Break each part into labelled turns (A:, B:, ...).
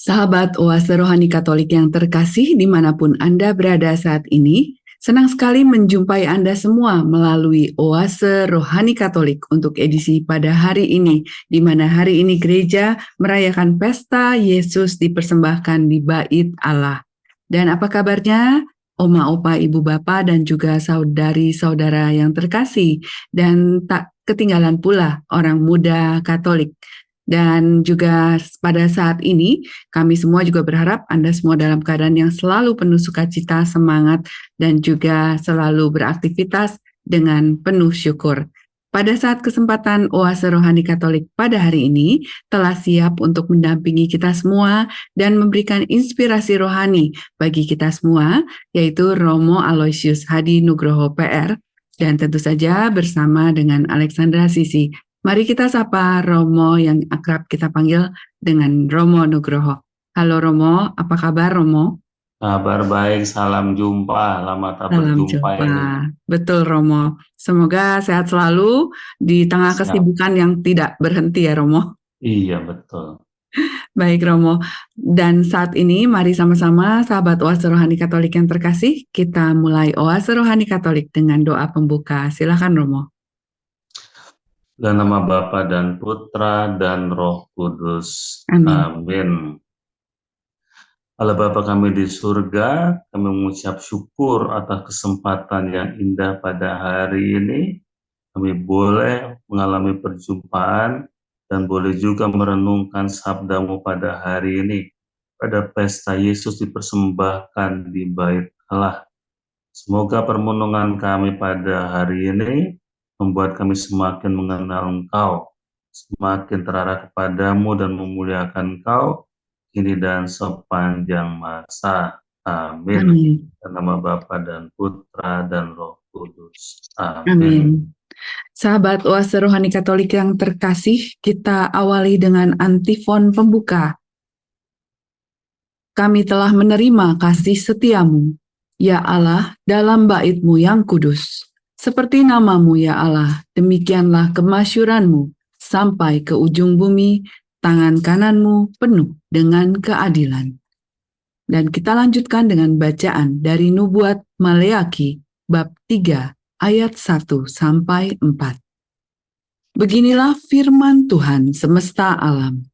A: Sahabat Oase Rohani Katolik yang terkasih dimanapun Anda berada saat ini, senang sekali menjumpai Anda semua melalui Oase Rohani Katolik untuk edisi pada hari ini, di mana hari ini gereja merayakan pesta Yesus dipersembahkan di Bait Allah. Dan apa kabarnya? Oma, opa, ibu, bapak, dan juga saudari-saudara yang terkasih, dan tak ketinggalan pula orang muda Katolik. Dan juga pada saat ini, kami semua juga berharap Anda semua dalam keadaan yang selalu penuh sukacita, semangat, dan juga selalu beraktivitas dengan penuh syukur. Pada saat kesempatan Oase Rohani Katolik pada hari ini telah siap untuk mendampingi kita semua dan memberikan inspirasi rohani bagi kita semua, yaitu Romo Aloysius Hadi Nugroho PR, dan tentu saja bersama dengan Alexandra Sisi. Mari kita sapa Romo yang akrab kita panggil dengan Romo Nugroho. Halo Romo, apa kabar Romo?
B: Kabar baik, salam jumpa, lama tak
A: Salam
B: berjumpa
A: jumpa.
B: ini.
A: Betul Romo. Semoga sehat selalu di tengah
B: Siap.
A: kesibukan yang tidak berhenti ya Romo.
B: Iya, betul.
A: Baik Romo. Dan saat ini mari sama-sama sahabat Oase Rohani Katolik yang terkasih, kita mulai Oase Rohani Katolik dengan doa pembuka. Silakan Romo.
B: Dalam nama Bapa dan Putra dan Roh Kudus.
A: Amin.
B: Amin. Allah Bapa kami di surga, kami mengucap syukur atas kesempatan yang indah pada hari ini. Kami boleh mengalami perjumpaan dan boleh juga merenungkan sabdamu pada hari ini. Pada pesta Yesus dipersembahkan di Bait Allah. Semoga permenungan kami pada hari ini membuat kami semakin mengenal Engkau, semakin terarah kepadamu dan memuliakan Engkau, kini dan sepanjang masa. Amin.
A: Amin.
B: Dalam nama Bapa dan Putra dan Roh Kudus. Amin.
A: Amin. Sahabat Oase Rohani Katolik yang terkasih, kita awali dengan antifon pembuka. Kami telah menerima kasih setiamu, ya Allah, dalam bait-Mu yang kudus. Seperti namamu, ya Allah, demikianlah kemasyuranmu sampai ke ujung bumi, tangan kananmu penuh dengan keadilan. Dan kita lanjutkan dengan bacaan dari Nubuat Maleaki, bab 3, ayat 1 sampai 4. Beginilah firman Tuhan semesta alam.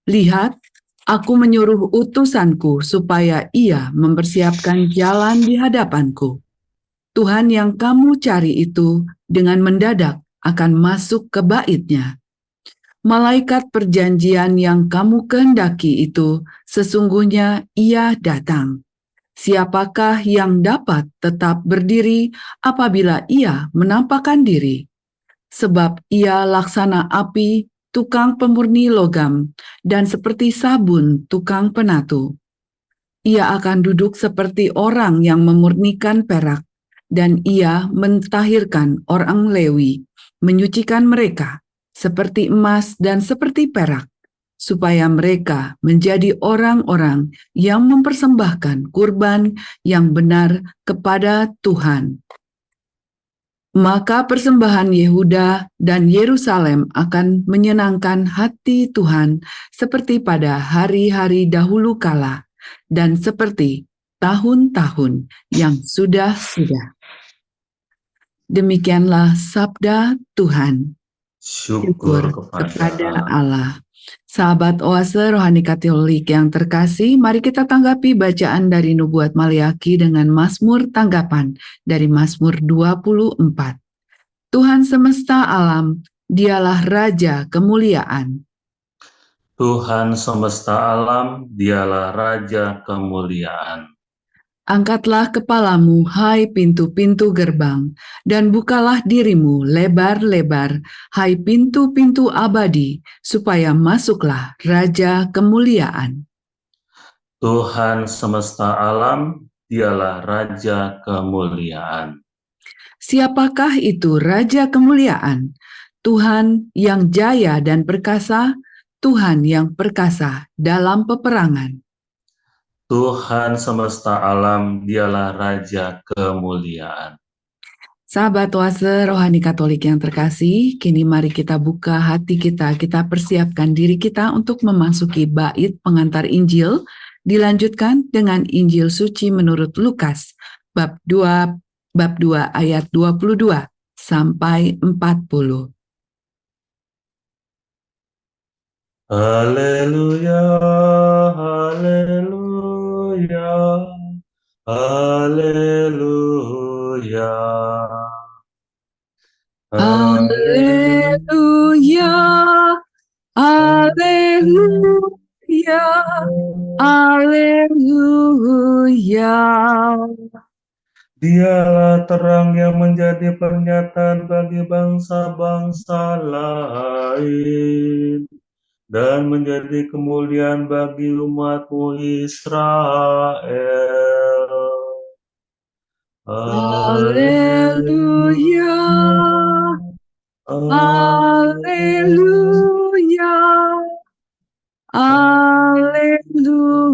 A: Lihat, aku menyuruh utusanku supaya ia mempersiapkan jalan di hadapanku. Tuhan yang kamu cari itu dengan mendadak akan masuk ke bait-Nya. Malaikat perjanjian yang kamu kehendaki itu sesungguhnya ia datang. Siapakah yang dapat tetap berdiri apabila ia menampakkan diri? Sebab ia laksana api, tukang pemurni logam, dan seperti sabun tukang penatu. Ia akan duduk seperti orang yang memurnikan perak, dan ia mentahirkan orang Lewi, menyucikan mereka, seperti emas dan seperti perak, supaya mereka menjadi orang-orang yang mempersembahkan kurban yang benar kepada Tuhan. Maka persembahan Yehuda dan Yerusalem akan menyenangkan hati Tuhan seperti pada hari-hari dahulu kala dan seperti tahun-tahun yang sudah-sudah. Demikianlah sabda Tuhan.
B: Syukur
A: kepada Allah. Sahabat Oase Rohani Katolik yang terkasih, mari kita tanggapi bacaan dari Nubuat Maleaki dengan Mazmur tanggapan dari Mazmur 24. Tuhan semesta alam, dialah Raja kemuliaan.
B: Tuhan semesta alam, dialah Raja kemuliaan.
A: Angkatlah kepalamu, hai pintu-pintu gerbang, dan bukalah dirimu lebar-lebar, hai pintu-pintu abadi, supaya masuklah Raja kemuliaan.
B: Tuhan semesta alam, dialah Raja kemuliaan.
A: Siapakah itu Raja kemuliaan? Tuhan yang jaya dan perkasa, Tuhan yang perkasa dalam peperangan.
B: Tuhan semesta alam, dialah Raja kemuliaan.
A: Sahabat oase rohani Katolik yang terkasih, kini mari kita buka hati kita persiapkan diri kita untuk memasuki bait pengantar Injil, dilanjutkan dengan Injil suci menurut Lukas, bab 2 ayat 22 sampai 40.
B: Haleluya, haleluya, haleluya.
A: Haleluya, haleluya, haleluya.
B: Dialah terang yang menjadi pernyataan bagi bangsa-bangsa lain dan menjadi kemuliaan bagi umatmu Israel.
A: Haleluya,
B: Haleluya.
A: haleluya, haleluya.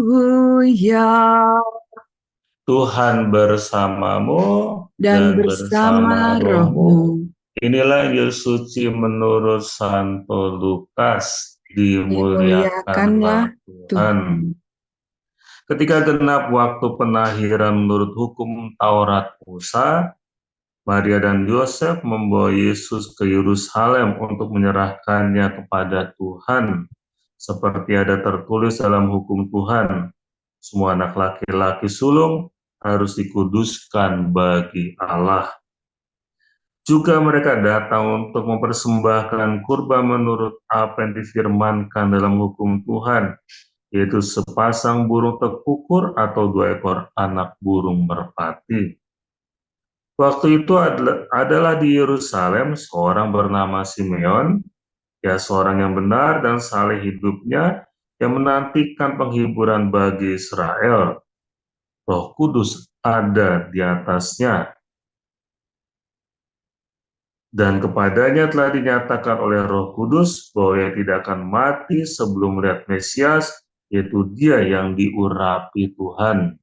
B: Tuhan bersamamu
A: Dan
B: dan bersama
A: bersama
B: rohmu.
A: rohmu,
B: Inilah Injil suci menurut Santo Lukas. Dimuliakanlah
A: dimuliakanlah
B: Tuhan.
A: Tuhan.
B: Ketika genap waktu penahiran menurut hukum Taurat Musa, Maria dan Yosef membawa Yesus ke Yerusalem untuk menyerahkannya kepada Tuhan, seperti ada tertulis dalam hukum Tuhan. Semua anak laki-laki sulung harus dikuduskan bagi Allah. Juga mereka datang untuk mempersembahkan kurban menurut apa yang difirmankan dalam hukum Tuhan, yaitu sepasang burung tekukur atau 2 ekor anak burung merpati. Waktu itu adalah di Yerusalem seorang bernama Simeon, ya seorang yang benar dan saleh hidupnya, yang menantikan penghiburan bagi Israel. Roh Kudus ada di atasnya, dan kepadanya telah dinyatakan oleh Roh Kudus bahwa ia tidak akan mati sebelum melihat Mesias, yaitu Dia yang diurapi Tuhan.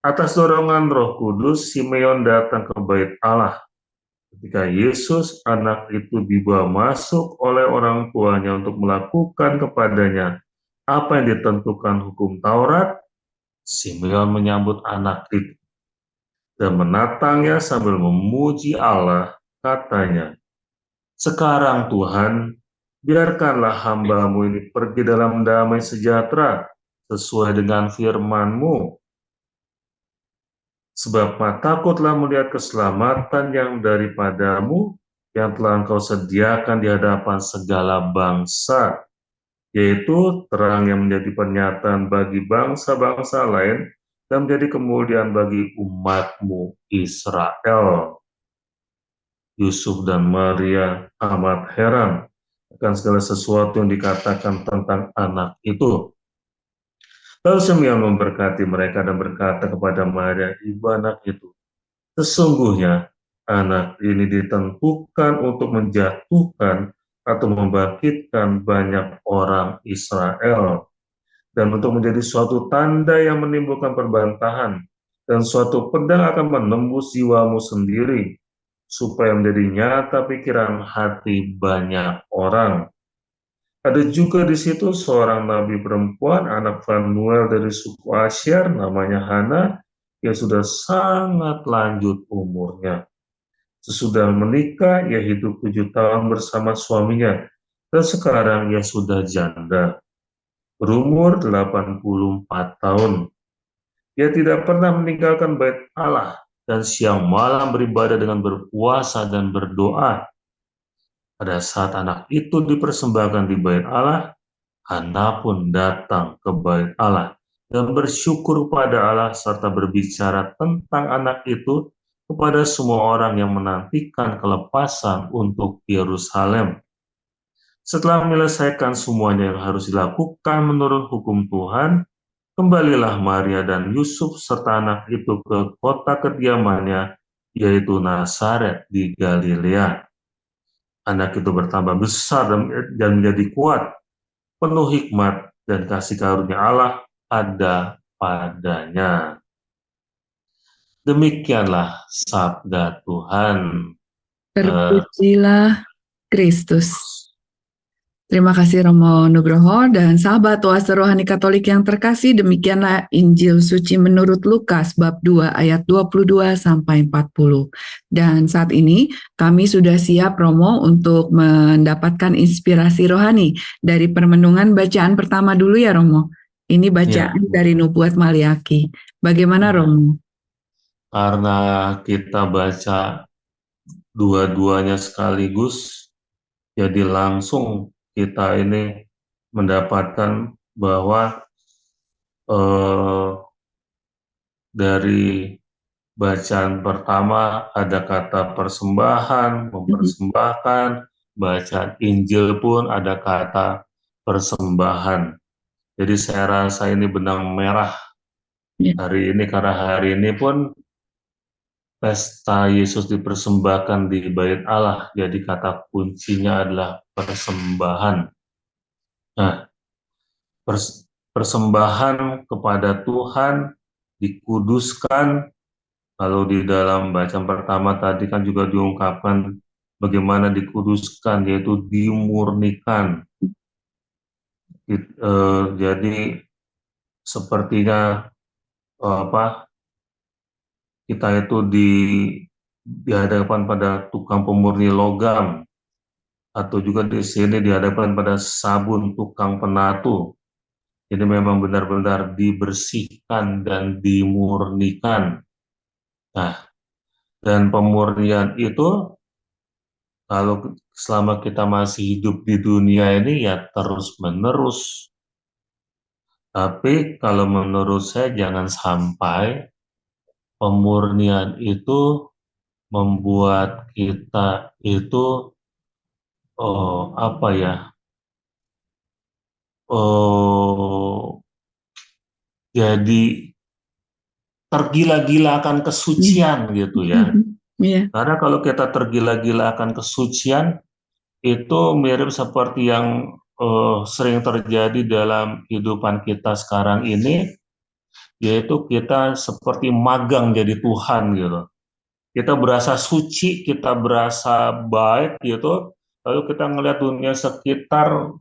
B: Atas dorongan Roh Kudus, Simeon datang ke bait Allah. Ketika Yesus, anak itu dibawa masuk oleh orang tuanya untuk melakukan kepadanya apa yang ditentukan hukum Taurat, Simeon menyambut anak itu dan menatangnya sambil memuji Allah, katanya, "Sekarang Tuhan, biarkanlah hamba-Mu ini pergi dalam damai sejahtera, sesuai dengan firman-Mu. Sebab mataku telah melihat keselamatan yang daripadamu, yang telah Engkau sediakan di hadapan segala bangsa, yaitu terang yang menjadi pernyataan bagi bangsa-bangsa lain, dan menjadi kemuliaan bagi umat-Mu Israel." Yusuf dan Maria amat heran akan segala sesuatu yang dikatakan tentang anak itu. Lalu Simeon memberkati mereka dan berkata kepada Maria, ibu anak itu, "Sesungguhnya anak ini ditentukan untuk menjatuhkan atau membangkitkan banyak orang Israel, dan untuk menjadi suatu tanda yang menimbulkan perbantahan, dan suatu pedang akan menembus jiwamu sendiri, supaya menjadi nyata pikiran hati banyak orang." Ada juga di situ seorang nabi perempuan, anak Fanuel dari suku Asyar, namanya Hana, yang sudah sangat lanjut umurnya. Sesudah menikah, ia hidup 7 tahun bersama suaminya, dan sekarang ia sudah janda, berumur 84 tahun. Ia tidak pernah meninggalkan bait Allah, dan siang malam beribadah dengan berpuasa dan berdoa. Pada saat anak itu dipersembahkan di bait Allah, Hana pun datang ke bait Allah dan bersyukur pada Allah serta berbicara tentang anak itu kepada semua orang yang menantikan kelepasan untuk Yerusalem. Setelah menyelesaikan semuanya yang harus dilakukan menurut hukum Tuhan, kembalilah Maria dan Yusuf serta anak itu ke kota kediamannya, yaitu Nazaret di Galilea. Anak itu bertambah besar dan menjadi kuat, penuh hikmat dan kasih karunia Allah ada padanya. Demikianlah sabda Tuhan.
A: Terpujilah Kristus. Terima kasih Romo Nugroho dan sahabat Oase Rohani Katolik yang terkasih, demikianlah Injil Suci menurut Lukas bab 2 ayat 22 sampai 40. Dan saat ini kami sudah siap Romo untuk mendapatkan inspirasi rohani dari permenungan bacaan pertama dulu ya Romo. Ini bacaan dari Nubuat Maliaki. Bagaimana Romo?
B: Karena kita baca dua-duanya sekaligus, jadi langsung kita ini mendapatkan bahwa dari bacaan pertama ada kata persembahan, mempersembahkan, bacaan Injil pun ada kata persembahan. Jadi saya rasa ini benang merah hari ini, karena hari ini pun pesta Yesus dipersembahkan di Bait Allah, jadi kata kuncinya adalah persembahan. Nah, persembahan kepada Tuhan dikuduskan. Kalau di dalam bacaan pertama tadi kan juga diungkapkan bagaimana dikuduskan, yaitu dimurnikan. Jadi sepertinya kita itu dihadapkan pada tukang pemurni logam, atau juga di sini dihadapkan pada sabun tukang penatu. Jadi memang benar-benar dibersihkan dan dimurnikan. Nah, dan pemurnian itu kalau selama kita masih hidup di dunia ini ya terus-menerus. Tapi kalau menurut saya jangan sampai pemurnian itu membuat kita itu apa ya, jadi tergila-gila akan kesucian gitu ya. Karena kalau kita tergila-gila akan kesucian, itu mirip seperti yang sering terjadi dalam kehidupan kita sekarang ini, yaitu kita seperti magang jadi Tuhan gitu. Kita berasa suci, kita berasa baik gitu, lalu kita ngelihat dunia sekitar,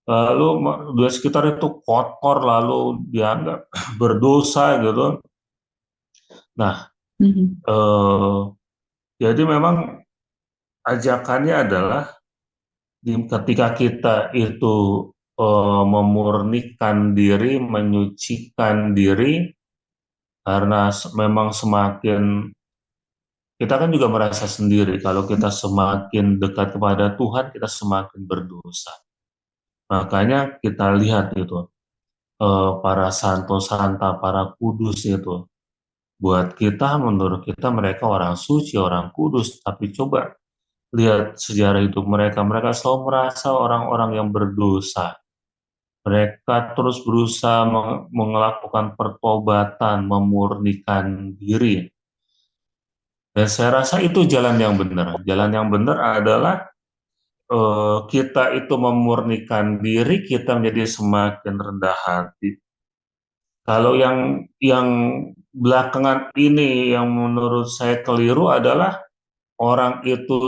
B: lalu dunia sekitar itu kotor, lalu dianggap berdosa gitu. Nah, jadi memang ajakannya adalah ketika kita itu memurnikan diri, menyucikan diri, karena memang semakin kita kan juga merasa sendiri kalau kita semakin dekat kepada Tuhan, kita semakin berdosa. Makanya kita lihat itu para santo santa, para kudus itu, buat kita, menurut kita mereka orang suci, orang kudus, tapi coba lihat sejarah hidup mereka, mereka selalu merasa orang-orang yang berdosa. Mereka terus berusaha melakukan pertobatan, memurnikan diri. Dan saya rasa itu jalan yang benar. Jalan yang benar adalah kita itu memurnikan diri, kita menjadi semakin rendah hati. Kalau yang belakangan ini yang menurut saya keliru adalah orang itu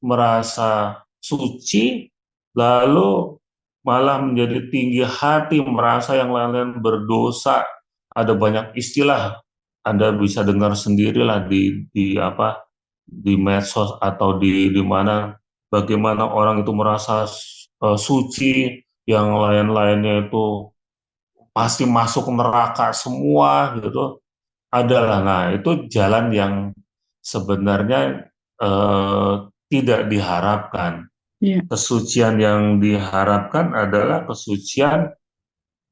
B: merasa suci, lalu malah menjadi tinggi hati, merasa yang lain-lain berdosa. Ada banyak istilah, Anda bisa dengar sendirilah di medsos atau di mana, bagaimana orang itu merasa suci, yang lain-lainnya itu pasti masuk neraka semua gitu. Adalah, nah itu jalan yang sebenarnya tidak diharapkan. Kesucian yang diharapkan adalah kesucian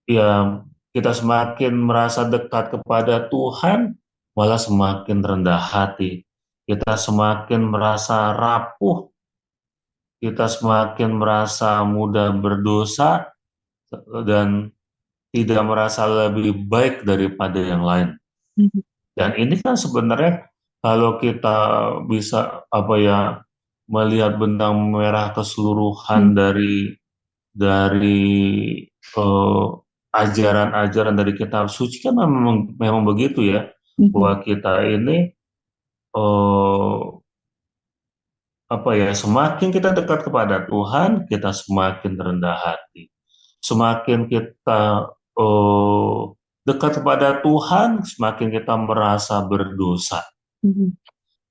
B: yang kita semakin merasa dekat kepada Tuhan, malah semakin rendah hati. Kita semakin merasa rapuh, kita semakin merasa mudah berdosa, dan tidak merasa lebih baik daripada yang lain. Dan ini kan sebenarnya kalau kita bisa melihat benang merah keseluruhan dari ajaran-ajaran dari kitab suci kan memang begitu ya. bahwa kita ini eh, semakin kita dekat kepada Tuhan, kita semakin rendah hati. Semakin kita dekat kepada Tuhan, semakin kita merasa berdosa.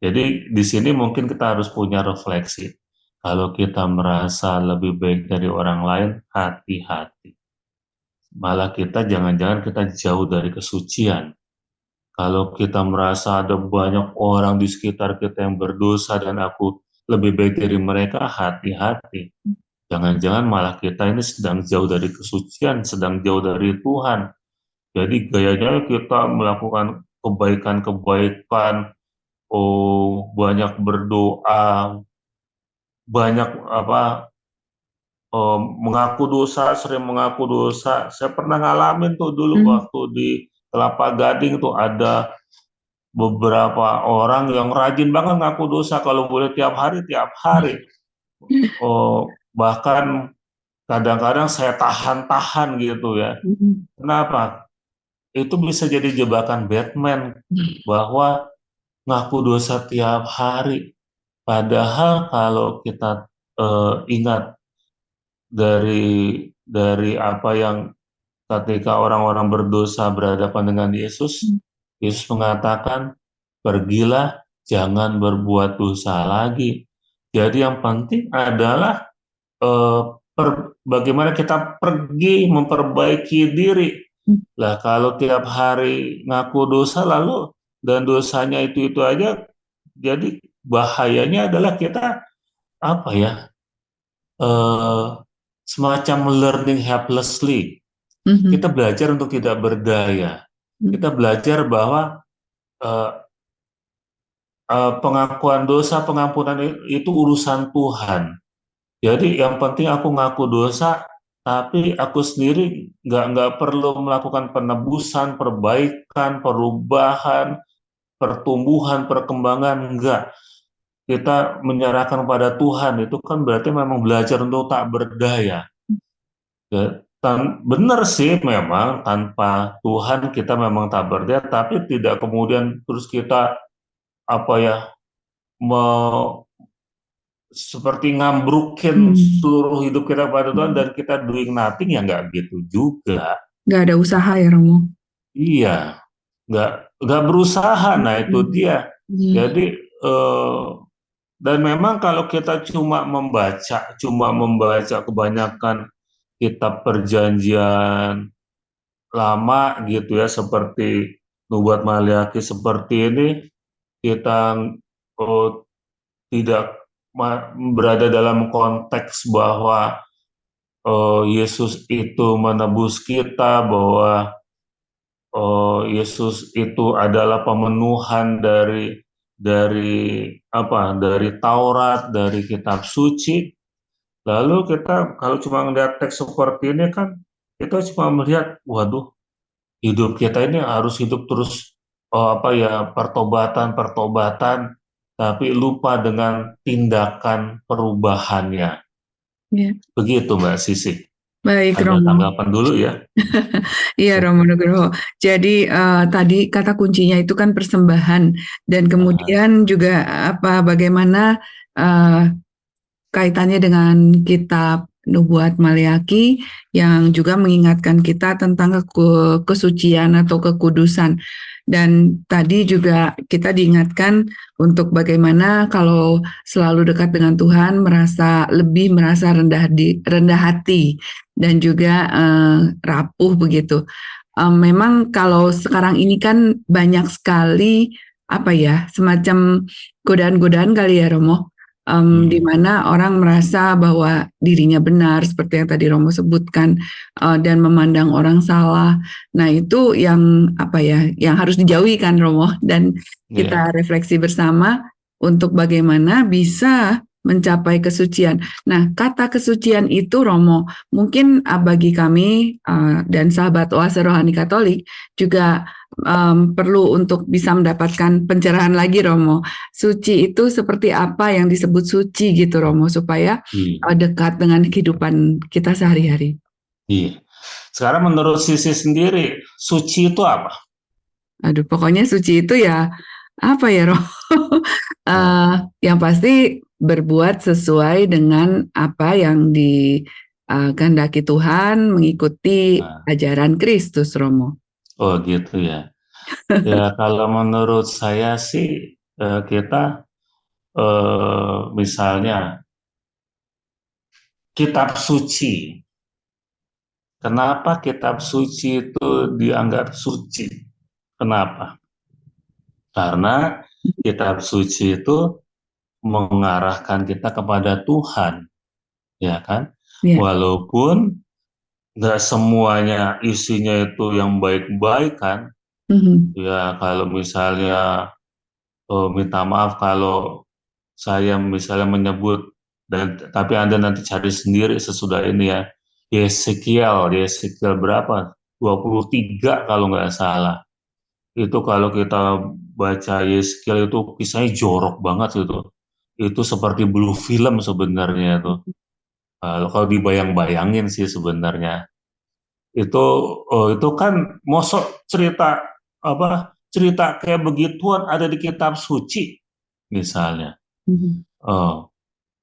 B: Jadi di sini mungkin kita harus punya refleksi. Kalau kita merasa lebih baik dari orang lain, hati-hati. Malah kita jangan-jangan kita jauh dari kesucian. Kalau kita merasa ada banyak orang di sekitar kita yang berdosa dan aku lebih baik dari mereka, hati-hati. Jangan-jangan malah kita ini sedang jauh dari kesucian, sedang jauh dari Tuhan. Jadi gayanya kita melakukan kebaikan-kebaikan, banyak berdoa, banyak mengaku dosa, sering mengaku dosa. Saya pernah ngalamin tuh dulu waktu di Kelapa Gading tuh ada beberapa orang yang rajin banget ngaku dosa, kalau boleh tiap hari. Bahkan kadang-kadang saya tahan-tahan gitu ya. Kenapa? Itu bisa jadi jebakan Batman, bahwa ngaku dosa tiap hari. Padahal kalau kita ingat dari apa yang ketika orang-orang berdosa berhadapan dengan Yesus, Yesus mengatakan, pergilah, jangan berbuat dosa lagi. Jadi yang penting adalah bagaimana kita pergi memperbaiki diri. Lah kalau tiap hari ngaku dosa lalu dan dosanya itu aja, jadi bahayanya adalah kita eh, semacam learning helplessly. Kita belajar untuk tidak berdaya. Kita belajar bahwa eh, pengakuan dosa, pengampunan itu urusan Tuhan. Jadi yang penting aku ngaku dosa, tapi aku sendiri nggak perlu melakukan penebusan, perbaikan, perubahan, pertumbuhan, perkembangan, enggak. Kita menyerahkan pada Tuhan, itu kan berarti memang belajar untuk tak berdaya. Ya, benar sih memang tanpa Tuhan kita memang tak berdaya, tapi tidak kemudian terus kita mau seperti ngambrukin seluruh hidup kita pada Tuhan dan kita doing nothing, ya nggak gitu juga.
A: Nggak ada usaha ya Romo?
B: Iya, nggak berusaha. Nah itu dia. Jadi dan memang kalau kita cuma membaca kebanyakan kitab perjanjian lama gitu ya, seperti Nubuat Maliaki seperti ini, kita tidak berada dalam konteks bahwa Yesus itu menebus kita, bahwa Yesus itu adalah pemenuhan dari Taurat, dari kitab suci. Lalu kita kalau cuma melihat teks seperti ini kan, kita cuma melihat, waduh, hidup kita ini harus hidup terus pertobatan, tapi lupa dengan tindakan perubahannya.
A: Yeah.
B: Begitu Mbak Sisi.
A: Baik,
B: Ada
A: Romo.
B: tanggapan dulu ya.
A: Iya, Romo Nugroho. Jadi tadi kata kuncinya itu kan persembahan, dan kemudian juga bagaimana kaitannya dengan kitab Nubuat Maliaki yang juga mengingatkan kita tentang kesucian atau kekudusan. Dan tadi juga kita diingatkan untuk bagaimana kalau selalu dekat dengan Tuhan merasa rendah hati dan juga rapuh begitu. Memang kalau sekarang ini kan banyak sekali semacam godaan-godaan kali ya Romo. Di mana orang merasa bahwa dirinya benar seperti yang tadi Romo sebutkan, dan memandang orang salah. Nah itu yang yang harus dijauhi kan Romo, dan kita refleksi bersama untuk bagaimana bisa mencapai kesucian. Nah kata kesucian itu Romo mungkin bagi kami dan sahabat Oase Rohani Katolik juga perlu untuk bisa mendapatkan pencerahan lagi Romo. Suci itu seperti apa yang disebut suci gitu Romo, supaya dekat dengan kehidupan kita sehari-hari.
B: Iya. Sekarang menurut Sisi sendiri, suci itu apa?
A: Aduh, pokoknya suci itu ya apa ya, Roh?
B: Nah,
A: Yang pasti berbuat sesuai dengan apa yang dikehendaki Tuhan, mengikuti
B: nah,
A: ajaran Kristus, Romo.
B: oh gitu ya. Ya kalau menurut saya sih kita misalnya kitab suci. Kenapa kitab suci itu dianggap suci? Kenapa? Karena kitab suci itu mengarahkan kita kepada Tuhan, ya kan?
A: Ya.
B: Walaupun nggak semuanya isinya itu yang baik-baik kan,
A: Mhm.
B: ya kalau misalnya minta maaf kalau saya misalnya menyebut dan tapi Anda nanti cari sendiri sesudah ini ya. Yesekiel berapa? 23 kalau nggak salah. Itu kalau kita baca Yeskiel itu kisahnya jorok banget itu. Itu seperti blue film sebenarnya itu. Kalau dibayang-bayangin sih sebenarnya. Itu kan mosok cerita apa cerita kayak begituan ada di kitab suci misalnya.
A: Mhm.
B: Oh,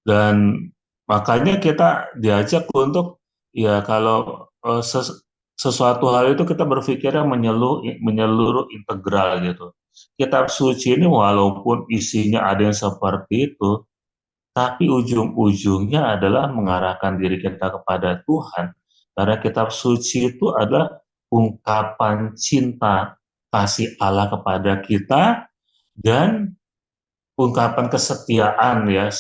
B: dan makanya kita diajak untuk ya kalau sesuatu hal itu kita berpikirnya menyeluruh integral gitu. Kitab suci ini walaupun isinya ada yang seperti itu, tapi ujung-ujungnya adalah mengarahkan diri kita kepada Tuhan. Karena kitab suci itu adalah ungkapan cinta kasih Allah kepada kita dan ungkapan kesetiaan ya,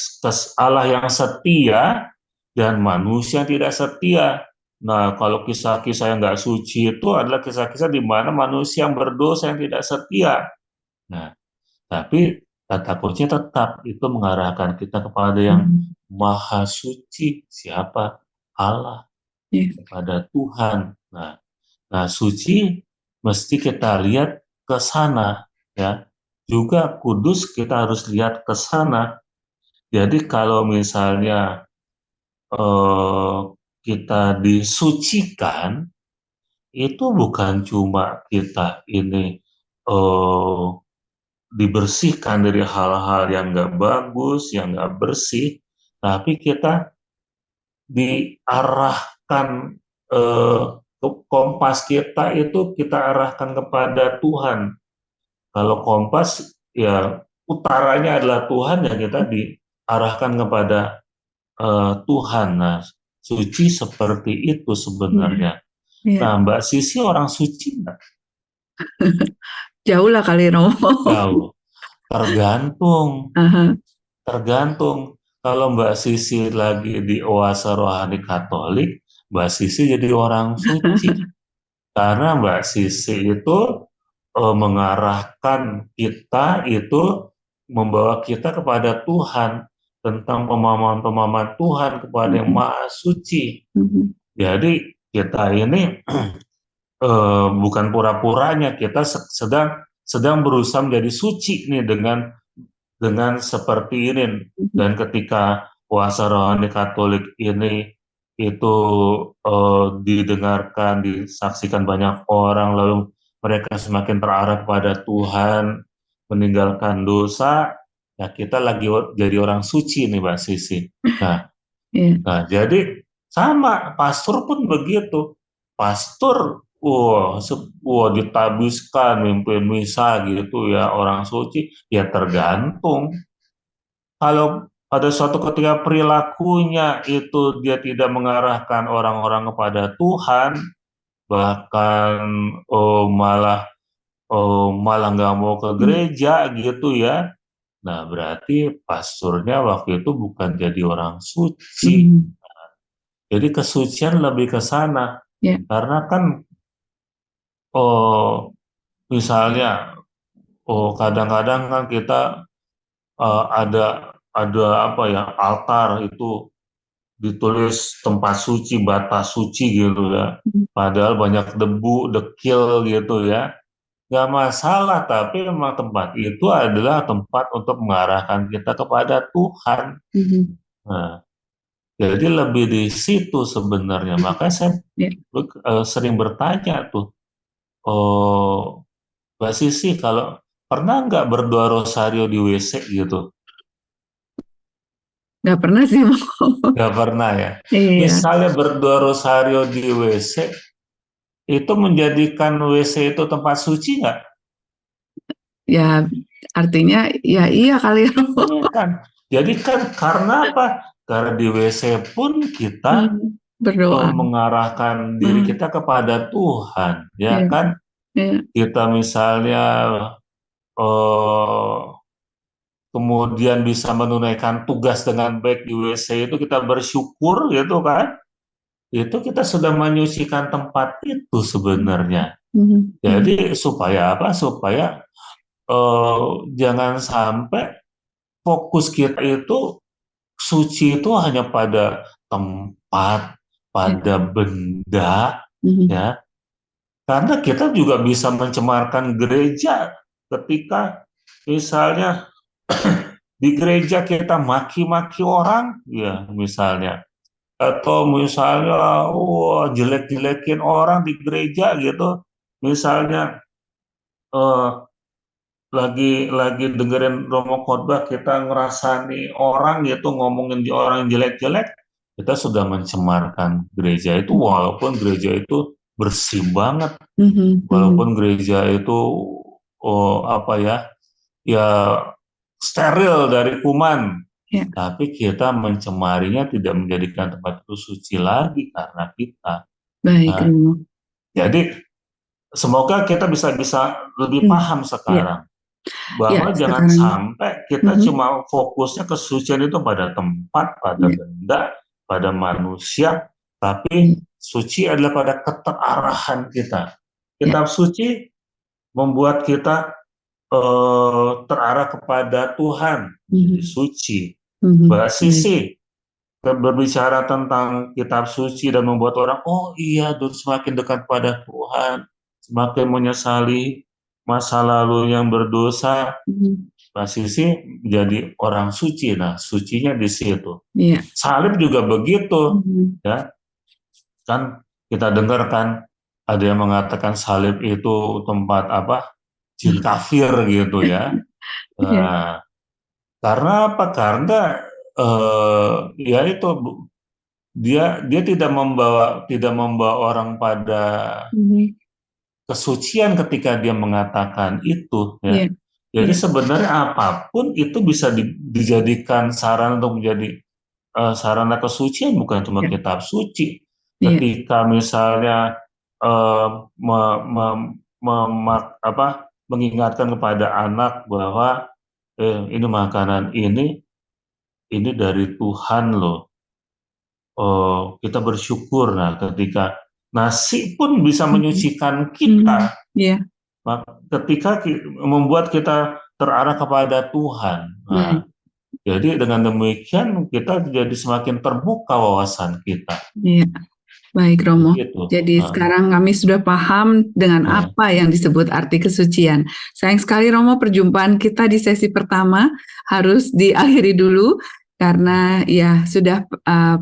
B: Allah yang setia dan manusia yang tidak setia. Nah, kalau kisah-kisah yang nggak suci itu adalah kisah-kisah di mana manusia yang berdosa yang tidak setia. Nah, tapi kata kunci tetap itu mengarahkan kita kepada yang
A: Mhm.
B: maha suci, siapa? Allah,
A: Ya.
B: kepada Tuhan. Nah, suci mesti kita lihat ke sana ya. Juga kudus kita harus lihat ke sana. Jadi kalau misalnya eh, kita disucikan, itu bukan cuma kita ini eh, dibersihkan dari hal-hal yang nggak bagus, yang nggak bersih, tapi kita diarahkan eh, kompas kita itu kita arahkan kepada Tuhan. Kalau kompas ya utaranya adalah Tuhan ya kita diarahkan kepada Tuhan. Nah, suci seperti itu
A: Iya.
B: sebenarnya.
A: Iya.
B: Nah, Mbak Sisi orang suci nggak?
A: Jauh lah kali, Romo.
B: Jauh. Tergantung,
A: Aha.
B: tergantung. Kalau Mbak Sisi lagi di oase rohani Katolik, Mbak Sisi jadi orang suci. Karena Mbak Sisi itu mengarahkan kita itu membawa kita kepada Tuhan tentang pemahaman-pemahaman Tuhan kepada yang
A: Mhm.
B: Maha Suci.
A: Mhm.
B: Jadi kita ini bukan pura-puranya kita sedang sedang berusaha menjadi suci nih dengan seperti ini
A: Mhm.
B: dan ketika puasa rohani Katolik ini itu didengarkan disaksikan banyak orang lalu mereka semakin terarah kepada Tuhan meninggalkan dosa ya kita lagi jadi orang suci nih Mbak Sisi. Nah,
A: Iya.
B: Nah, jadi sama, pastor pun begitu. Pastor, wah ditabiskan mimpin misa gitu ya orang suci, ya tergantung. Kalau pada suatu ketika perilakunya itu dia tidak mengarahkan orang-orang kepada Tuhan, bahkan malah nggak mau ke
A: Mhm.
B: gereja gitu ya. Nah, berarti pastornya waktu itu bukan jadi orang suci.
A: Mhm.
B: Jadi kesucian lebih ke sana.
A: Ya.
B: Karena kan oh misalnya kadang-kadang kan kita ada apa ya altar itu ditulis tempat suci, batas suci gitu ya.
A: Mhm.
B: Padahal banyak debu, dekil gitu ya. Gak masalah, tapi memang tempat itu adalah tempat untuk mengarahkan kita kepada Tuhan.
A: Mhm.
B: Nah, jadi lebih di situ sebenarnya. Makanya saya
A: Ya.
B: sering bertanya tuh, oh Mbak Sisi, kalau pernah nggak berdoa rosario di WC gitu?
A: Nggak pernah sih mau.
B: Nggak pernah ya.
A: Iya,
B: Misalnya berdoa rosario di WC, itu menjadikan WC itu tempat suci nggak?
A: ya artinya ya iya kali ya.
B: Iya kan. Jadi kan karena apa? Karena di WC pun kita
A: Hmm, berdoa.
B: mengarahkan diri
A: Hmm,
B: kita kepada Tuhan, ya
A: iya,
B: kan?
A: iya,
B: Kita misalnya eh, kemudian bisa menunaikan tugas dengan baik di WC itu kita bersyukur gitu kan, itu kita sudah menyucikan tempat itu sebenarnya.
A: hmm, hmm,
B: Jadi supaya apa? Supaya jangan sampai fokus kita itu suci itu hanya pada tempat,
A: iya,
B: pada benda,
A: hmm,
B: ya. Karena kita juga bisa mencemarkan gereja ketika misalnya di gereja kita maki-maki orang, ya misalnya, atau misalnya, wah jelek-jelekin orang di gereja gitu, misalnya eh, lagi dengerin Romo khotbah kita ngerasani orang gitu ngomongin di orang yang jelek-jelek, kita sudah mencemarkan gereja itu walaupun gereja itu bersih banget,
A: hmm, hmm,
B: walaupun gereja itu apa ya, ya steril dari kuman,
A: ya,
B: tapi kita mencemarinya tidak menjadikan tempat itu suci lagi karena kita.
A: baik,
B: Nah,
A: Romo.
B: jadi semoga kita bisa bisa lebih
A: Hmm,
B: paham
A: ya,
B: sekarang
A: ya,
B: bahwa jangan
A: sekarang.
B: sampai kita
A: Hmm,
B: cuma fokusnya kesucian itu pada tempat, pada
A: ya,
B: benda, pada manusia,
A: ya,
B: tapi suci adalah pada keterarahan kita.
A: ya,
B: Kitab suci membuat kita terarah kepada Tuhan, menjadi
A: hmm,
B: suci.
A: hmm,
B: Mbak
A: baik,
B: Sisi berbicara tentang kitab suci dan membuat orang, oh iya, semakin dekat pada Tuhan, semakin menyesali masa lalu yang berdosa.
A: hmm,
B: Mbak Sisi menjadi orang suci. Nah, sucinya di situ.
A: ya,
B: Salib juga begitu,
A: hmm,
B: ya. Kan kita dengar kan ada yang mengatakan salib itu tempat apa? Jin kafir gitu ya.
A: ya,
B: Nah, karena apa? Karena ya itu dia dia tidak membawa orang pada
A: hmm,
B: kesucian ketika dia mengatakan itu ya.
A: ya,
B: Jadi
A: ya,
B: sebenarnya apapun itu bisa dijadikan saran untuk menjadi sarana kesucian, bukan cuma
A: ya,
B: kitab suci.
A: ya,
B: Ketika misalnya eh, mengingatkan kepada anak bahwa ini makanan ini dari Tuhan loh. Kita bersyukur. Nah, ketika nasi pun bisa
A: hmm,
B: menyucikan
A: hmm,
B: kita,
A: ya,
B: ketika membuat kita terarah kepada Tuhan. Nah,
A: baik.
B: jadi dengan demikian kita jadi semakin terbuka wawasan kita.
A: Iya, baik Romo.
B: Begitu.
A: Jadi
B: Nah,
A: sekarang kami sudah paham dengan
B: nah,
A: apa yang disebut arti kesucian. Sayang sekali Romo, perjumpaan kita di sesi pertama harus diakhiri dulu karena ya sudah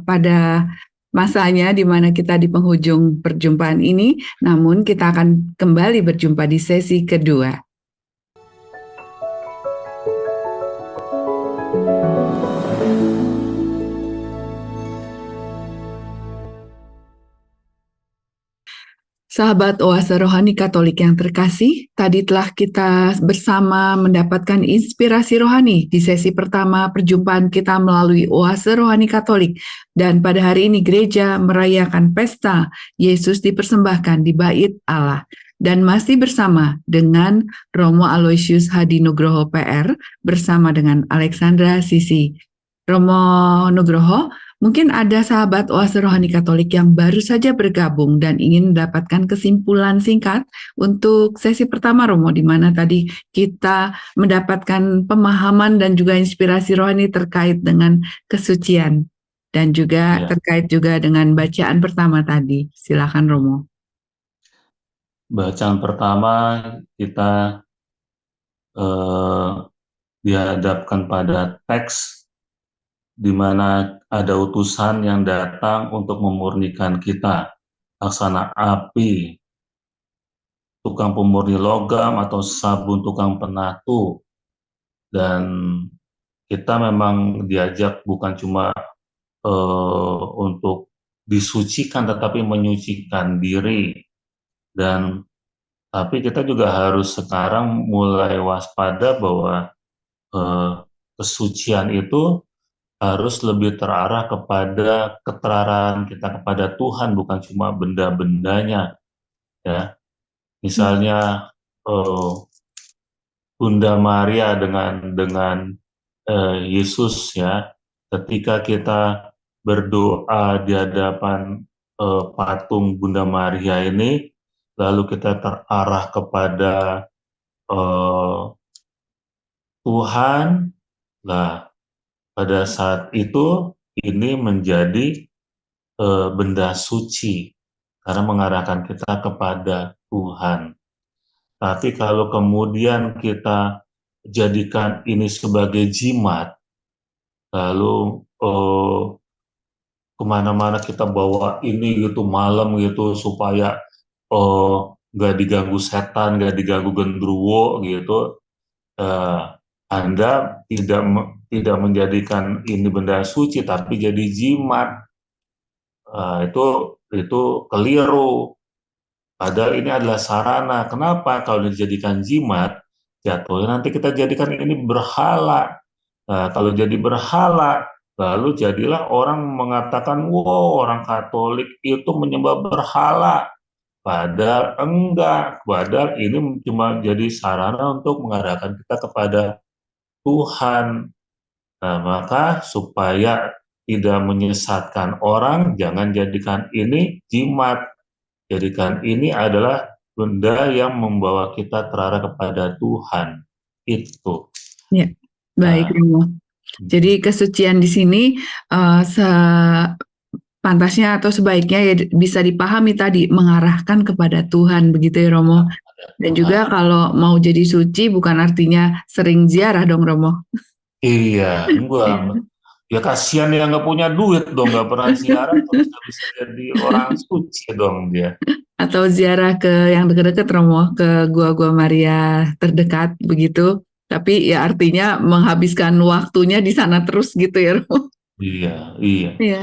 A: pada masanya di mana kita di penghujung perjumpaan ini. Namun kita akan kembali berjumpa di sesi kedua. Sahabat Oase Rohani Katolik yang terkasih, tadi telah kita bersama mendapatkan inspirasi rohani di sesi pertama perjumpaan kita melalui Oase Rohani Katolik. Dan pada hari ini gereja merayakan pesta Yesus dipersembahkan di Bait Allah. Dan masih bersama dengan Romo Aloysius Hadi Nugroho PR bersama dengan Alexandra Sisi. Romo Nugroho, mungkin ada sahabat Oase Rohani Katolik yang baru saja bergabung dan ingin mendapatkan kesimpulan singkat untuk sesi pertama Romo, di mana tadi kita mendapatkan pemahaman dan juga inspirasi rohani terkait dengan kesucian dan juga
B: ya.
A: terkait juga dengan bacaan pertama tadi. Silakan Romo.
B: Bacaan pertama kita eh, dihadapkan pada teks di mana ada utusan yang datang untuk memurnikan kita, laksana api tukang pemurni logam atau sabun tukang penatu. Dan kita memang diajak bukan cuma untuk disucikan tetapi menyucikan diri. Dan tapi kita juga harus sekarang mulai waspada bahwa eh, kesucian itu harus lebih terarah kepada keteraraan kita kepada Tuhan, bukan cuma benda-bendanya, ya. Misalnya eh, Bunda Maria dengan Yesus, ya, ketika kita berdoa di hadapan patung Bunda Maria ini, lalu kita terarah kepada eh, Tuhan. Nah, pada saat itu ini menjadi benda suci karena mengarahkan kita kepada Tuhan. Tapi kalau kemudian kita jadikan ini sebagai jimat, lalu kemana-mana kita bawa ini gitu malam gitu supaya nggak diganggu setan, nggak diganggu gendruwo gitu, eh, Anda tidak menjadikan ini benda suci tapi jadi jimat. Itu keliru. Padahal ini adalah sarana. Kenapa? Kalau dijadikan jimat, jatuhnya nanti kita jadikan ini berhala. Nah, kalau jadi berhala, lalu jadilah orang mengatakan, wow, orang Katolik itu menyembah berhala. Padahal enggak. Padahal ini cuma jadi sarana untuk mengarahkan kita kepada Tuhan. Nah, maka supaya tidak menyesatkan orang, jangan jadikan ini jimat. Jadikan ini adalah benda yang membawa kita terarah kepada Tuhan. Itu.
A: Ya, baik
B: Nah,
A: Romo. Jadi kesucian di sini pantasnya atau sebaiknya ya bisa dipahami tadi mengarahkan kepada Tuhan begitu ya Romo. Dan
B: Tuhan.
A: juga kalau mau jadi suci bukan artinya sering ziarah dong Romo.
B: Iya,
A: Ya.
B: enggak. Ya kasihan yang nggak punya duit dong, nggak pernah ziarah, terus nggak bisa jadi orang suci dong dia.
A: Atau ziarah ke yang dekat-dekat Romo, ke gua-gua Maria terdekat begitu. Tapi ya artinya menghabiskan waktunya di sana terus gitu ya Romo.
B: Iya, iya,
A: Iya.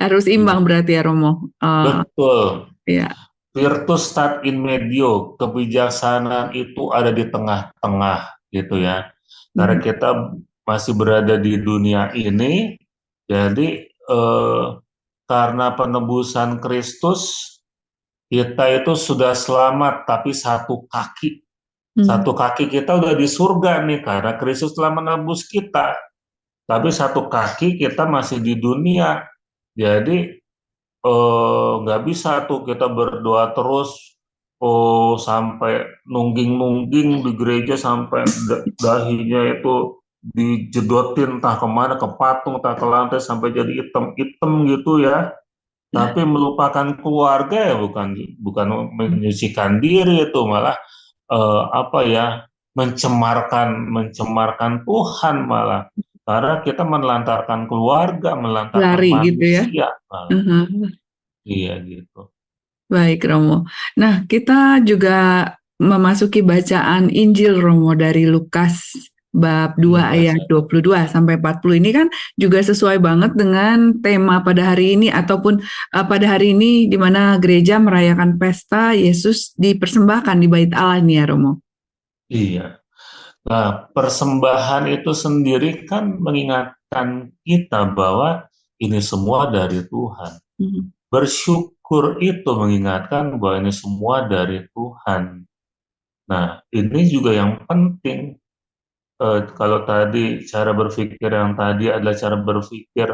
A: Harus
B: iya.
A: imbang berarti ya Romo.
B: Betul.
A: Ya.
B: Virtus stat in medio, kebijaksanaan itu ada di tengah-tengah gitu ya. Karena
A: Mhm.
B: kita masih berada di dunia ini, jadi karena penebusan Kristus kita itu sudah selamat, tapi
A: Hmm.
B: satu kaki kita udah di surga nih karena Kristus telah menebus kita. Tapi satu kaki kita masih di dunia. Jadi nggak bisa tuh kita berdoa terus sampai nungging-nungging di gereja sampai dahinya itu dijedotin entah kemana ke patung entah ke lantai sampai jadi hitam-hitam gitu ya, tapi melupakan keluarga ya bukan bukan menyucikan diri, itu malah apa ya, mencemarkan mencemarkan Tuhan malah karena kita menelantarkan keluarga, menelantarkan
A: Lari gitu ya.
B: manusia malah.
A: Mhm.
B: Iya gitu.
A: Baik Romo. Nah, kita juga memasuki bacaan Injil Romo dari Lukas bab 2
B: Iya,
A: ayat 22 sampai 40 ini kan juga sesuai banget dengan tema pada hari ini ataupun pada hari ini di mana gereja merayakan pesta Yesus dipersembahkan di Bait Allah nih ya Romo.
B: iya. Nah, persembahan itu sendiri kan mengingatkan kita bahwa ini semua dari Tuhan.
A: Mhm.
B: Bersyukur itu mengingatkan bahwa ini semua dari Tuhan. Nah, ini juga yang penting. Kalau tadi cara berpikir yang tadi adalah cara berpikir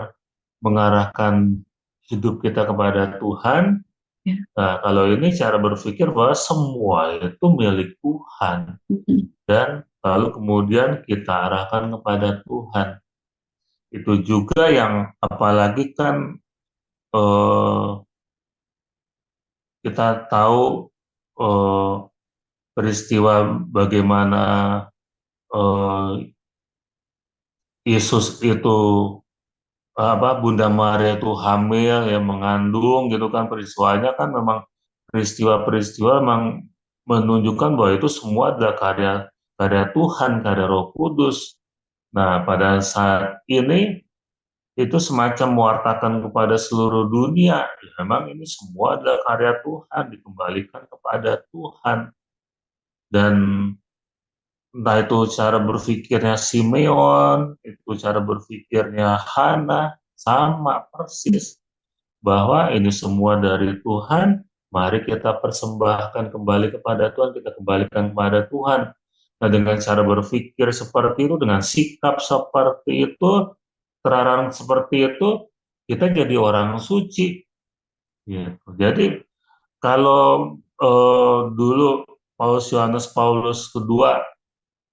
B: mengarahkan hidup kita kepada Tuhan.
A: Ya.
B: Nah, kalau ini cara berpikir bahwa semua itu milik Tuhan.
A: Mhm.
B: Dan lalu kemudian kita arahkan kepada Tuhan. Itu juga yang apalagi kan eh, kita tahu eh, peristiwa bagaimana eh, Yesus itu Bunda Maria itu hamil ya, mengandung gitu kan, peristiwanya kan memang peristiwa-peristiwa memang menunjukkan bahwa itu semua adalah karya Tuhan, karya Roh Kudus. Nah, pada saat ini itu semacam mewartakan kepada seluruh dunia, ya memang ini semua adalah karya Tuhan, dikembalikan kepada Tuhan. Dan entah itu cara berpikirnya Simeon, itu cara berpikirnya Hana, sama persis. Bahwa ini semua dari Tuhan, mari kita persembahkan kembali kepada Tuhan, kita kembalikan kepada Tuhan. Nah, dengan cara berpikir seperti itu, dengan sikap seperti itu, terarang seperti itu, kita jadi orang suci. Gitu. Jadi kalau dulu Paulus kedua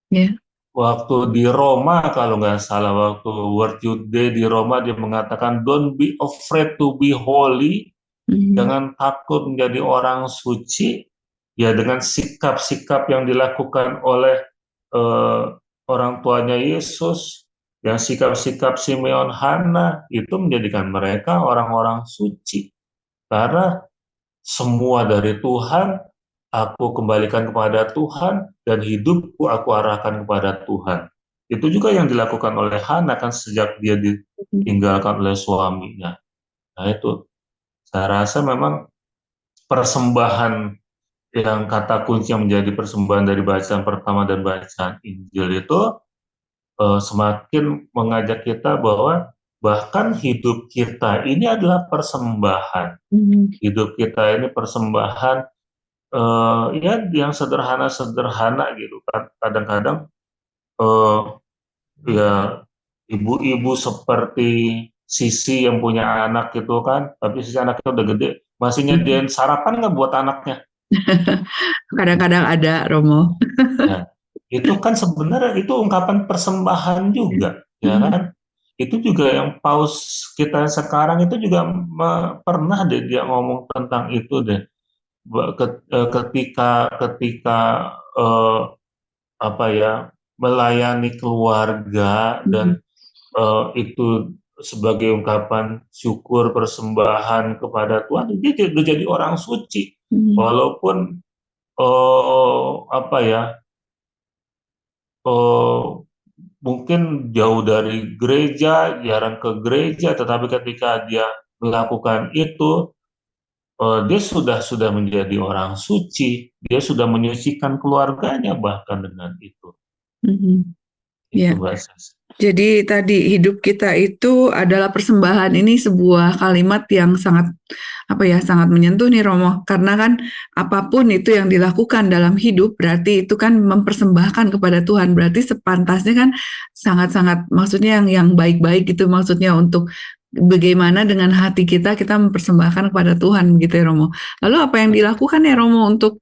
A: Ya.
B: waktu di Roma, kalau nggak salah, waktu World Youth Day di Roma, dia mengatakan don't be afraid to be holy,
A: Mhm.
B: jangan takut menjadi orang suci. Ya, dengan sikap-sikap yang dilakukan oleh eh, orang tuanya Yesus, yang sikap-sikap Simeon Hana itu menjadikan mereka orang-orang suci. Karena semua dari Tuhan, aku kembalikan kepada Tuhan, dan hidupku aku arahkan kepada Tuhan. Itu juga yang dilakukan oleh Hana kan sejak dia ditinggalkan oleh suaminya. Nah itu, saya rasa memang persembahan yang kata kunci yang menjadi persembahan dari bacaan pertama dan bacaan Injil itu semakin mengajak kita bahwa bahkan hidup kita ini adalah persembahan.
A: Mhm.
B: Hidup kita ini persembahan, ya yang sederhana-sederhana gitu kan. Kadang-kadang eh, ya ibu-ibu seperti Sisi yang punya anak gitu kan, tapi Sisi anaknya udah gede, masih
A: Mhm.
B: nyediain sarapan nggak buat anaknya?
A: Kadang-kadang ada, Romo.
B: Nah, itu kan sebenarnya itu ungkapan persembahan juga, ya
A: Mhm.
B: kan? Itu juga yang paus kita sekarang itu juga pernah deh dia ngomong tentang itu deh. Ketika ketika eh, apa ya, melayani keluarga,
A: Mhm.
B: dan itu sebagai ungkapan syukur persembahan kepada Tuhan, dia udah jadi orang suci.
A: Mhm.
B: Walaupun apa ya, eh, mungkin jauh dari gereja, jarang ke gereja, tetapi ketika dia melakukan itu, dia sudah menjadi orang suci, dia sudah menyucikan keluarganya bahkan dengan itu.
A: Mhm.
B: Itu
A: Ya.
B: Mbak Sas.
A: Jadi tadi hidup kita itu adalah persembahan, ini sebuah kalimat yang sangat apa ya, sangat menyentuh nih Romo, karena kan apapun itu yang dilakukan dalam hidup berarti itu kan mempersembahkan kepada Tuhan, berarti sepantasnya kan sangat-sangat, maksudnya yang baik-baik gitu, maksudnya untuk bagaimana dengan hati kita mempersembahkan kepada Tuhan gitu ya Romo. Lalu apa yang dilakukan ya Romo untuk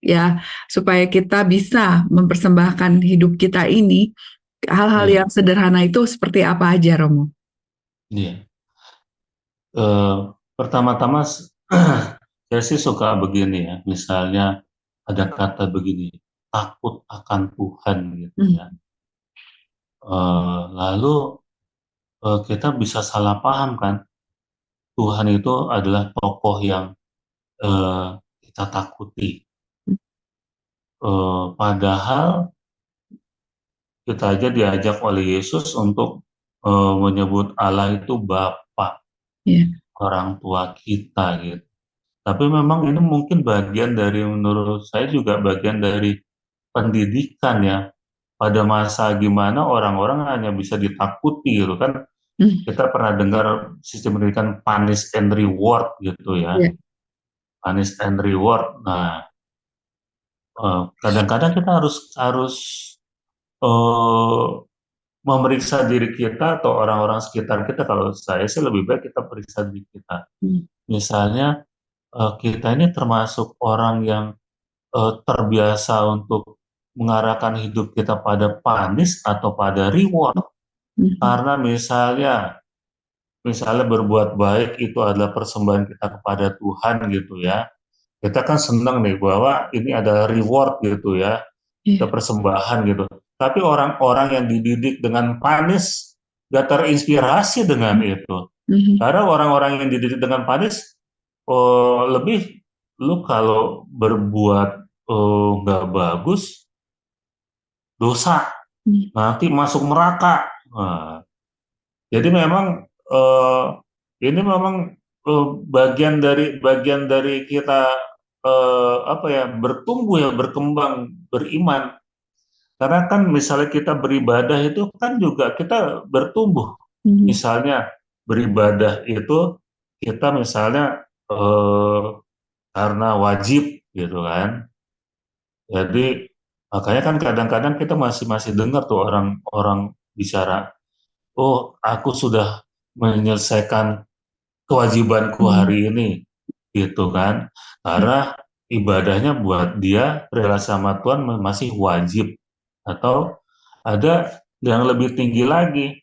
A: ya supaya kita bisa mempersembahkan hidup kita ini, hal-hal
B: Iya,
A: yang sederhana itu seperti apa aja, Romo?
B: iya. Eh, Pertama-tama saya sih suka begini ya, misalnya ada kata begini, takut akan Tuhan gitu ya.
A: Hmm.
B: Lalu kita bisa salah paham kan, Tuhan itu adalah tokoh yang eh, kita takuti. Padahal kita aja diajak oleh Yesus untuk menyebut Allah itu Bapa,
A: Ya.
B: orang tua kita gitu. Tapi memang ini mungkin bagian dari, menurut saya juga bagian dari pendidikan ya. Pada masa gimana orang-orang hanya bisa ditakuti gitu kan.
A: Hmm.
B: Kita pernah dengar sistem pendidikan punish and reward gitu ya.
A: Ya.
B: Punish and reward. Nah, kadang-kadang kita harus harus eh, memeriksa diri kita atau orang-orang sekitar kita. Kalau saya sih lebih baik kita periksa diri kita.
A: Hmm.
B: Misalnya kita ini termasuk orang yang terbiasa untuk mengarahkan hidup kita pada punish atau pada reward.
A: Hmm.
B: Karena misalnya berbuat baik itu adalah persembahan kita kepada Tuhan gitu ya. Kita kan senang nih bahwa ini adalah reward gitu ya, kita
A: Ya.
B: persembahan gitu. Tapi orang-orang yang dididik dengan punish gak terinspirasi dengan itu.
A: Hmm.
B: Karena orang-orang yang dididik dengan punish, oh, lebih, lu kalau berbuat nggak bagus, dosa, nanti masuk neraka. Nah, jadi memang ini memang bagian dari kita apa ya, bertumbuh ya, berkembang, beriman. Karena kan misalnya kita beribadah itu kan juga kita bertumbuh. Misalnya beribadah itu kita misalnya karena wajib gitu kan. Jadi makanya kan kadang-kadang kita masih masih dengar tuh orang-orang bicara, oh aku sudah menyelesaikan kewajibanku hari ini, gitu kan. Karena ibadahnya buat dia relasi sama Tuhan masih wajib. Atau ada yang lebih tinggi lagi,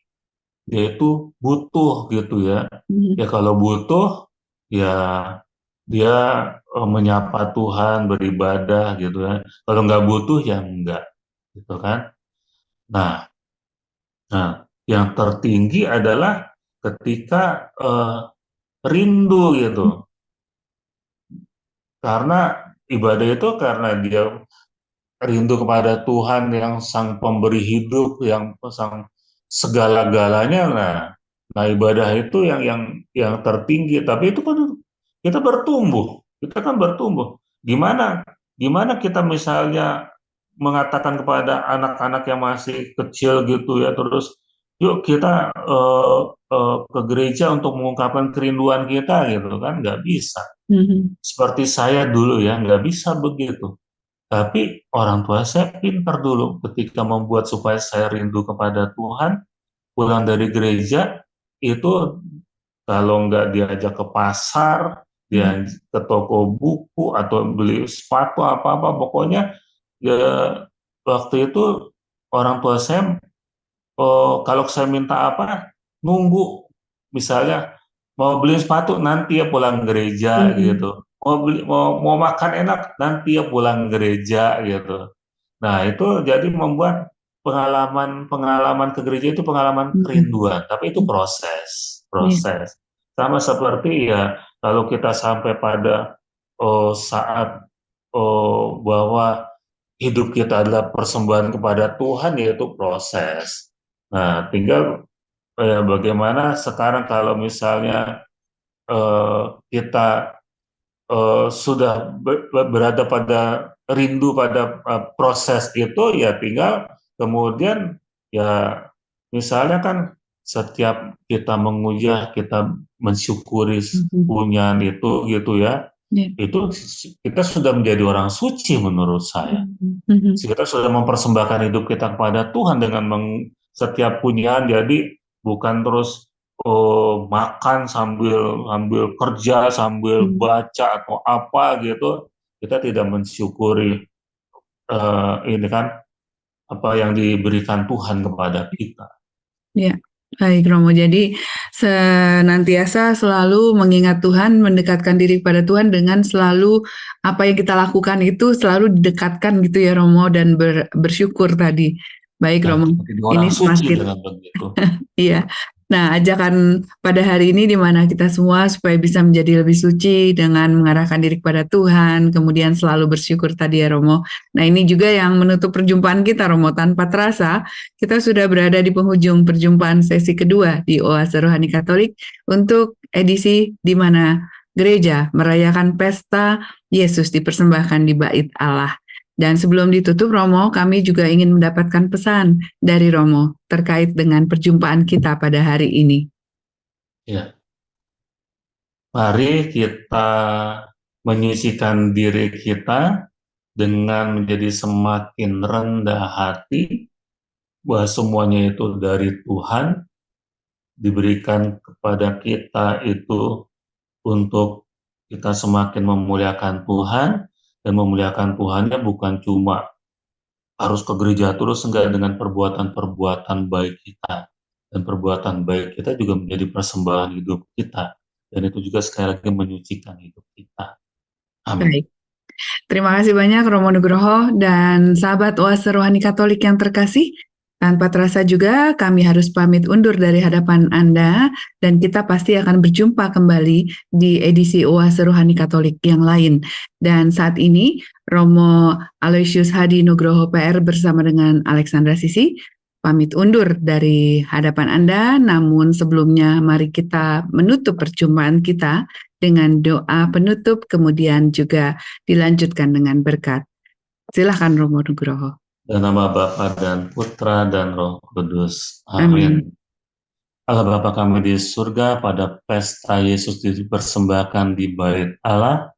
B: yaitu butuh gitu ya. Ya kalau butuh, ya dia menyapa Tuhan, beribadah gitu ya. Kalau nggak butuh, ya enggak, gitu kan. Nah, yang tertinggi adalah ketika rindu gitu. Karena ibadah itu karena dia rindu kepada Tuhan yang sang pemberi hidup, yang sang segala-galanya. Nah, ibadah itu yang tertinggi. Tapi itu kan kita kan bertumbuh. Gimana gimana kita misalnya mengatakan kepada anak-anak yang masih kecil gitu ya, terus yuk kita ke gereja untuk mengungkapkan kerinduan kita gitu kan, nggak bisa. Seperti saya dulu ya, nggak bisa begitu. Tapi orang tua saya pintar dulu ketika membuat supaya saya rindu kepada Tuhan, pulang dari gereja, itu kalau nggak diajak ke pasar, dia ke toko buku, atau beli sepatu apa-apa, pokoknya ya waktu itu orang tua saya, kalau saya minta apa, nunggu. Misalnya mau beli sepatu nanti ya pulang gereja gitu. Mau makan enak nanti ya pulang gereja gitu. Nah, itu jadi membuat pengalaman ke gereja itu pengalaman kerinduan, tapi itu proses. Sama seperti ya kalau kita sampai pada saat bahwa hidup kita adalah persembahan kepada Tuhan, yaitu proses. Nah, tinggal bagaimana sekarang kalau misalnya kita sudah berada pada rindu pada proses itu, ya tinggal kemudian ya misalnya kan setiap kita mengunyah, kita mensyukuri punyaan itu gitu ya, itu kita sudah menjadi orang suci menurut saya. Kita sudah mempersembahkan hidup kita kepada Tuhan dengan setiap punyaan, jadi bukan terus makan sambil kerja, sambil baca atau apa gitu, kita tidak mensyukuri ini kan apa yang diberikan Tuhan kepada kita.
A: Ya, baik Romo. Jadi senantiasa selalu mengingat Tuhan, mendekatkan diri pada Tuhan dengan selalu apa yang kita lakukan itu selalu didekatkan gitu ya Romo, dan bersyukur tadi. Baik
B: Nah,
A: Romo,
B: orang
A: ini
B: suci
A: semakin
B: dengan begitu.
A: iya. Nah, ajakan pada hari ini di mana kita semua supaya bisa menjadi lebih suci dengan mengarahkan diri kepada Tuhan, kemudian selalu bersyukur tadi ya Romo. Nah, ini juga yang menutup perjumpaan kita Romo. Tanpa terasa, kita sudah berada di penghujung perjumpaan sesi kedua di Oase Rohani Katolik untuk edisi di mana gereja merayakan pesta Yesus dipersembahkan di Bait Allah. Dan sebelum ditutup Romo, kami juga ingin mendapatkan pesan dari Romo terkait dengan perjumpaan kita pada hari ini.
B: Ya, mari kita menyisikan diri kita dengan menjadi semakin rendah hati, bahwa semuanya itu dari Tuhan, diberikan kepada kita itu untuk kita semakin memuliakan Tuhan, dan memuliakan Tuhannya bukan cuma harus ke gereja terus, enggak, dengan perbuatan-perbuatan baik kita. Dan perbuatan baik kita juga menjadi persembahan hidup kita. Dan itu juga sekali lagi menyucikan hidup kita. Amin.
A: Baik. Terima kasih banyak Romo Nugroho dan sahabat Oase Rohani Katolik yang terkasih. Tanpa terasa juga kami harus pamit undur dari hadapan Anda dan kita pasti akan berjumpa kembali di edisi Oase Rohani Katolik yang lain. Dan saat ini Romo Aloysius Hadi Nugroho PR bersama dengan Alexandra Sisi pamit undur dari hadapan Anda, namun sebelumnya mari kita menutup perjumpaan kita dengan doa penutup kemudian juga dilanjutkan dengan berkat. Silakan Romo Nugroho.
B: Dalam nama Bapa dan Putra dan Roh Kudus.
A: Amin.
B: Amin. Allah Bapa kami di surga, pada pesta Yesus dipersembahkan di bait Allah,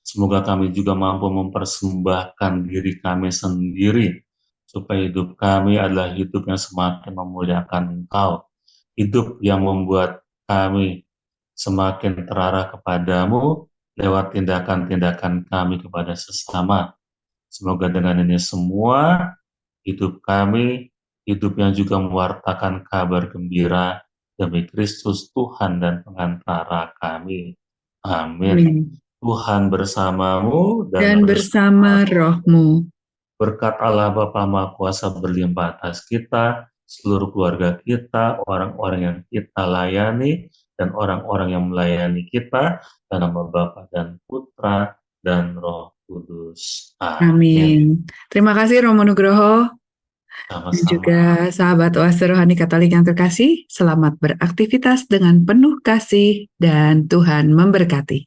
B: semoga kami juga mampu mempersembahkan diri kami sendiri, supaya hidup kami adalah hidup yang semakin memuliakan Engkau, hidup yang membuat kami semakin terarah kepadamu lewat tindakan-tindakan kami kepada sesama. Semoga dengan ini semua, hidup kami, hidup yang juga mewartakan kabar gembira demi Kristus Tuhan dan pengantara kami. Amin.
A: Amin.
B: Tuhan bersamamu
A: Dan bersama rohmu.
B: Berkat Allah Bapa Maha Kuasa berlimpah atas kita, seluruh keluarga kita, orang-orang yang kita layani, dan orang-orang yang melayani kita, dalam nama Bapa dan Putra dan Roh Kudus. Amin.
A: Amin. Terima kasih Romo Nugroho. Dan
B: Sama-sama.
A: juga sahabat Oase Rohani Katolik yang terkasih, selamat beraktivitas dengan penuh kasih dan Tuhan memberkati.